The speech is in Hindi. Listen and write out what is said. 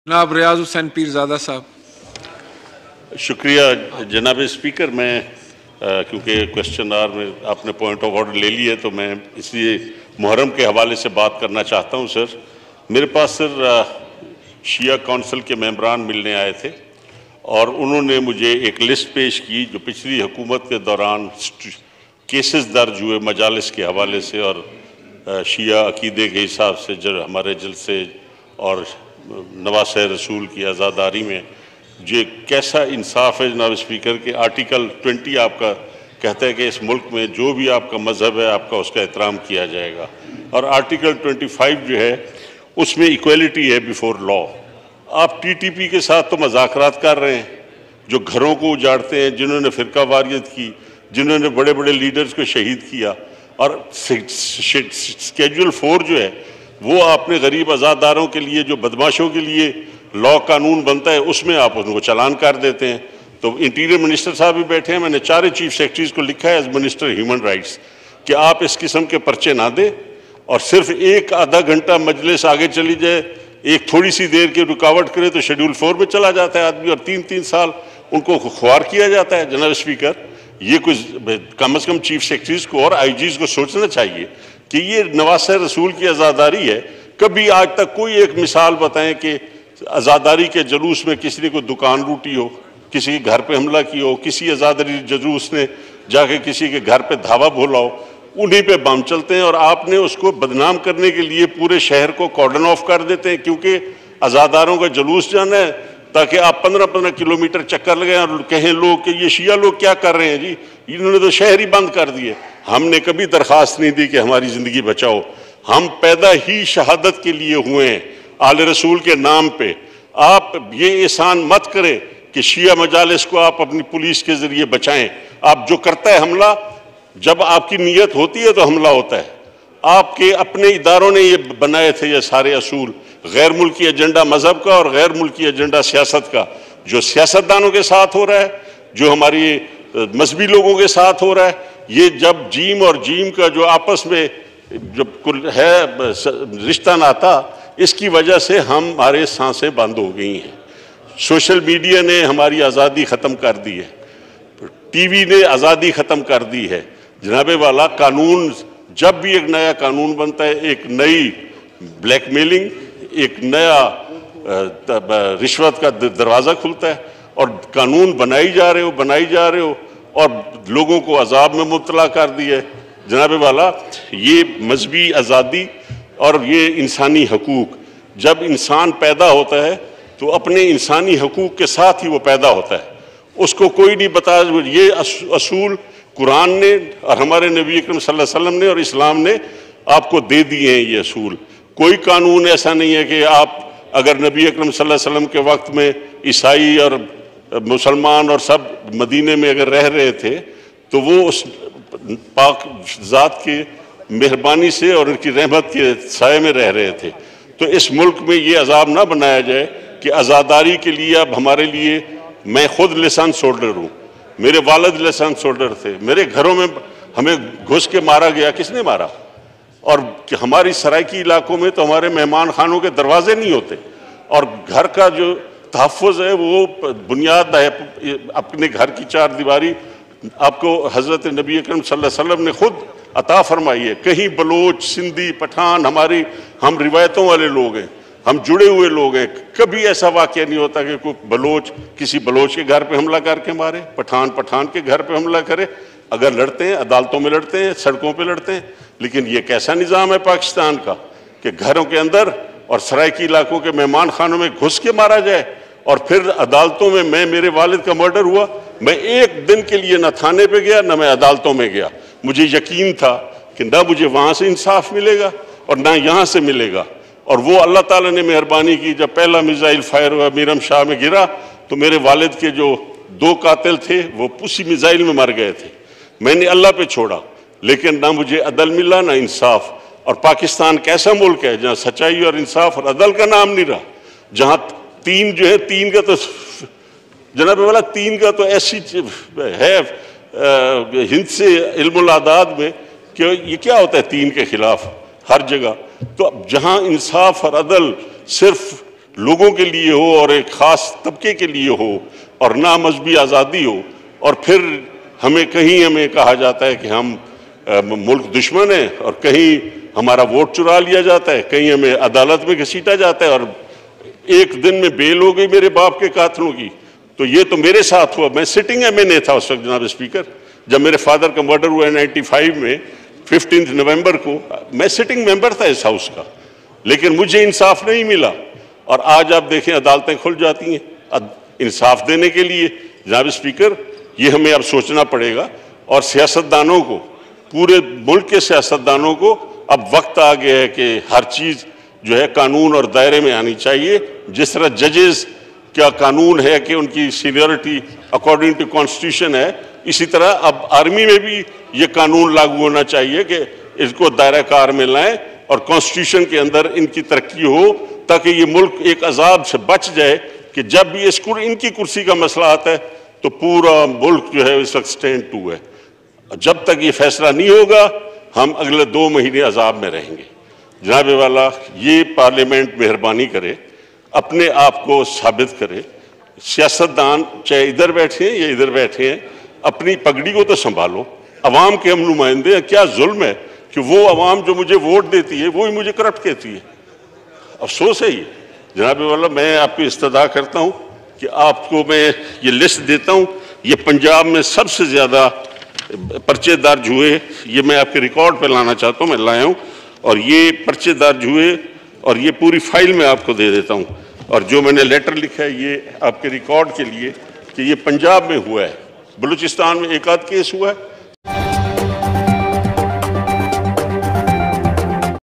जनाब रियाज हुसैन पीरजादा साहब। शुक्रिया जनाब स्पीकर। मैं क्योंकि क्वेश्चन आवर में आपने पॉइंट ऑफ ऑर्डर ले लिया तो मैं इसलिए मुहर्रम के हवाले से बात करना चाहता हूं। सर, मेरे पास शिया काउंसिल के मेंबरान मिलने आए थे और उन्होंने मुझे एक लिस्ट पेश की जो पिछली हुकूमत के दौरान केसेस दर्ज हुए मजालिस के हवाले से और शिया अकीदे के हिसाब से जो हमारे जलसे और नवासे रसूल की आज़ादारी में ये कैसा इंसाफ है। जनाब स्पीकर के आर्टिकल 20 आपका कहता है कि इस मुल्क में जो भी आपका मज़हब है आपका उसका एहतराम किया जाएगा, और आर्टिकल 25 जो है उसमें इक्वलिटी है बिफोर लॉ। आप टीटीपी के साथ तो मज़ाकरात कर रहे हैं, जो घरों को उजाड़ते हैं, जिन्होंने फ़िरका वारियत की, जिन्होंने बड़े बड़े लीडर्स को शहीद किया, और स्केड्यूल 4 जो है वो आपने गरीब आज़ादारों के लिए, जो बदमाशों के लिए लॉ कानून बनता है, उसमें आप उनको चालान कर देते हैं। तो इंटीरियर मिनिस्टर साहब भी बैठे हैं, मैंने 4 चीफ सेक्रेटरीज को लिखा है एज मिनिस्टर ह्यूमन राइट्स कि आप इस किस्म के पर्चे ना दें और सिर्फ एक आधा घंटा मजलिस आगे चली जाए, एक थोड़ी सी देर की रुकावट करे तो शेड्यूल 4 में चला जाता है आदमी और 3-3 साल उनको खुआर किया जाता है। जनाब स्पीकर, ये कुछ कम से कम चीफ सेक्रेटरीज को और आईजीज को सोचना चाहिए कि ये नवासे रसूल की आज़ादारी है। कभी आज तक कोई एक मिसाल बताएं कि आज़ादारी के जुलूस में किसी ने कोई दुकान लूटी हो, किसी के घर पे हमला किया हो, किसी आज़ादारी जुलूस ने जाके किसी के घर पे धावा बोला हो, उन्हीं पे बम चलते हैं और आपने उसको बदनाम करने के लिए पूरे शहर को कॉर्डन ऑफ कर देते हैं क्योंकि आज़ादारों का जुलूस जाना है, ताकि आप 15-15 किलोमीटर चक्कर लगाएं और कहें लोग कि ये शिया लोग क्या कर रहे हैं जी, इन्होंने तो शहर ही बंद कर दिए। हमने कभी दरख्वास्त नहीं दी कि हमारी ज़िंदगी बचाओ, हम पैदा ही शहादत के लिए हुए हैं आले रसूल के नाम पे। आप ये एहसान मत करें कि शिया मजालिस को आप अपनी पुलिस के ज़रिए बचाएं। आप जो करता है हमला, जब आपकी नीयत होती है तो हमला होता है। आपके अपने इदारों ने ये बनाए थे ये सारे असूल, गैर मुल्की एजेंडा मजहब का और गैर मुल्की एजेंडा सियासत का, जो सियासतदानों के साथ हो रहा है, जो हमारी मजहबी लोगों के साथ हो रहा है। ये जब जीम और जीम का जो आपस में जब है रिश्ता नाता, इसकी वजह से हमारे सांसें बंद हो गई हैं। सोशल मीडिया ने हमारी आज़ादी ख़त्म कर दी है, टीवी ने आज़ादी ख़त्म कर दी है। जनाबे वाला कानून, जब भी एक नया कानून बनता है, एक नई ब्लैकमेलिंग, एक नया रिश्वत का दरवाज़ा खुलता है और कानून बनाई जा रहे हो और लोगों को अजाब में मुब्तला कर दिया है। जनाबे वाला, ये मजहबी आज़ादी और ये इंसानी हकूक़, जब इंसान पैदा होता है तो अपने इंसानी हकूक़ के साथ ही वो पैदा होता है, उसको कोई नहीं बता। ये असूल कुरान ने और हमारे नबी अकरम सल्लल्लाहु अलैहि वसल्लम ने और इस्लाम ने आपको दे दिए हैं। ये असूल, कोई कानून ऐसा नहीं है कि आप अगर नबी अकरम सल्लल्लाहु अलैहि वसल्लम के वक्त में ईसाई और मुसलमान और सब मदीने में अगर रह रहे थे तो वो उस पाक ज़ात के मेहरबानी से और उनकी रहमत के साए में रह रहे थे। तो इस मुल्क में ये अजाब ना बनाया जाए कि आज़ादारी के लिए अब हमारे लिए, मैं खुद लाइसेंस होल्डर हूँ, मेरे वालिद लाइसेंस होल्डर थे, मेरे घरों में हमें घुस के मारा गया। किसने मारा? और हमारी सराइकी इलाकों में तो हमारे मेहमान खानों के दरवाजे नहीं होते और घर का जो तहफ़्फ़ुज़ है वो बुनियाद है अपने घर की 4 दीवारी आपको हज़रत नबी अकरम सल्लल्लाहु अलैहि वसल्लम ने खुद अता फरमाई है। कहीं बलोच, सिंधी, पठान, हम रिवायतों वाले लोग हैं, हम जुड़े हुए लोग हैं। कभी ऐसा वाक़या नहीं होता कि कोई बलोच किसी बलोच के घर पे हमला करके मारे, पठान के घर पे हमला करे। अगर लड़ते हैं अदालतों में लड़ते हैं, सड़कों पे लड़ते हैं, लेकिन ये कैसा निज़ाम है पाकिस्तान का कि घरों के अंदर और सराइकी इलाकों के मेहमान खानों में घुस के मारा जाए और फिर अदालतों में। मेरे वालिद का मर्डर हुआ, मैं एक दिन के लिए न थाने पे गया न मैं अदालतों में गया। मुझे यकीन था कि ना मुझे वहाँ से इंसाफ मिलेगा और ना यहाँ से मिलेगा। और वो अल्लाह ताला ने मेहरबानी की, जब पहला मिसाइल फायर हुआ मीरम शाह में गिरा तो मेरे वालिद के जो 2 कातिल थे वो उसी मिसाइल में मर गए थे। मैंने अल्लाह पे छोड़ा, लेकिन ना मुझे अदल मिला ना इंसाफ। और पाकिस्तान कैसा मुल्क है जहाँ सच्चाई और इंसाफ और अदल का नाम नहीं रहा, जहाँ 3 जो है 3 का तो जनाब वाला 3 का तो ऐसी है हिंद से इल्मुल आदाद में कि ये क्या होता है 3 के खिलाफ हर जगह। तो जहाँ इंसाफ और अदल सिर्फ लोगों के लिए हो और एक ख़ास तबके के लिए हो और ना मजहबी आज़ादी हो, और फिर हमें कहा जाता है कि हम मुल्क दुश्मन है, और कहीं हमारा वोट चुरा लिया जाता है, कहीं हमें अदालत में घसीटा जाता है, और एक दिन में बेल हो गई मेरे बाप के कातलों की। तो ये तो मेरे साथ हुआ। मैं सिटिंग MNA था उस वक्त जनाब स्पीकर, जब मेरे फादर का मर्डर हुआ 95 में 15 नवंबर को। मैं सिटिंग मेंबर था इस हाउस का, लेकिन मुझे इंसाफ नहीं मिला। और आज आप देखें अदालतें खुल जाती हैं इंसाफ देने के लिए। जनाब स्पीकर, ये हमें अब सोचना पड़ेगा, और सियासतदानों को, पूरे मुल्क के सियासतदानों को अब वक्त आ गया है कि हर चीज़ जो है कानून और दायरे में आनी चाहिए। जिस तरह जजेस का कानून है कि उनकी सीनियरिटी अकॉर्डिंग टू कॉन्स्टिट्यूशन है, इसी तरह अब आर्मी में भी ये कानून लागू होना चाहिए कि इसको दायरा कार में लाएं और कॉन्स्टिट्यूशन के अंदर इनकी तरक्की हो, ताकि ये मुल्क एक अजाब से बच जाए कि जब भी इनकी कुर्सी का मसला आता है तो पूरा मुल्क जो है इस वक्त स्टैंड टू है। जब तक ये फैसला नहीं होगा हम अगले 2 महीने अजाब में रहेंगे। जनाब वाला, ये पार्लियामेंट मेहरबानी करे, अपने आप को साबित करे। सियासतदान चाहे इधर बैठे हैं या इधर बैठे हैं, अपनी पगड़ी को तो संभालो। अवाम के हम नुमाइंदे हैं। क्या जुल्म है कि वो अवाम जो मुझे वोट देती है वो ही मुझे करप्ट कहती है। अफसोस है ये। जनाब वाला, मैं आपकी इस्तदा करता हूँ कि आपको मैं ये लिस्ट देता हूँ। ये पंजाब में सबसे ज़्यादा पर्चे दर्ज हुए, ये मैं आपके रिकॉर्ड पे लाना चाहता हूँ, मैं लाया हूँ। और ये पर्चे दर्ज हुए और ये पूरी फाइल में आपको दे देता हूँ। और जो मैंने लेटर लिखा है ये आपके रिकॉर्ड के लिए कि ये पंजाब में हुआ है, बलूचिस्तान में एक आध केस हुआ है,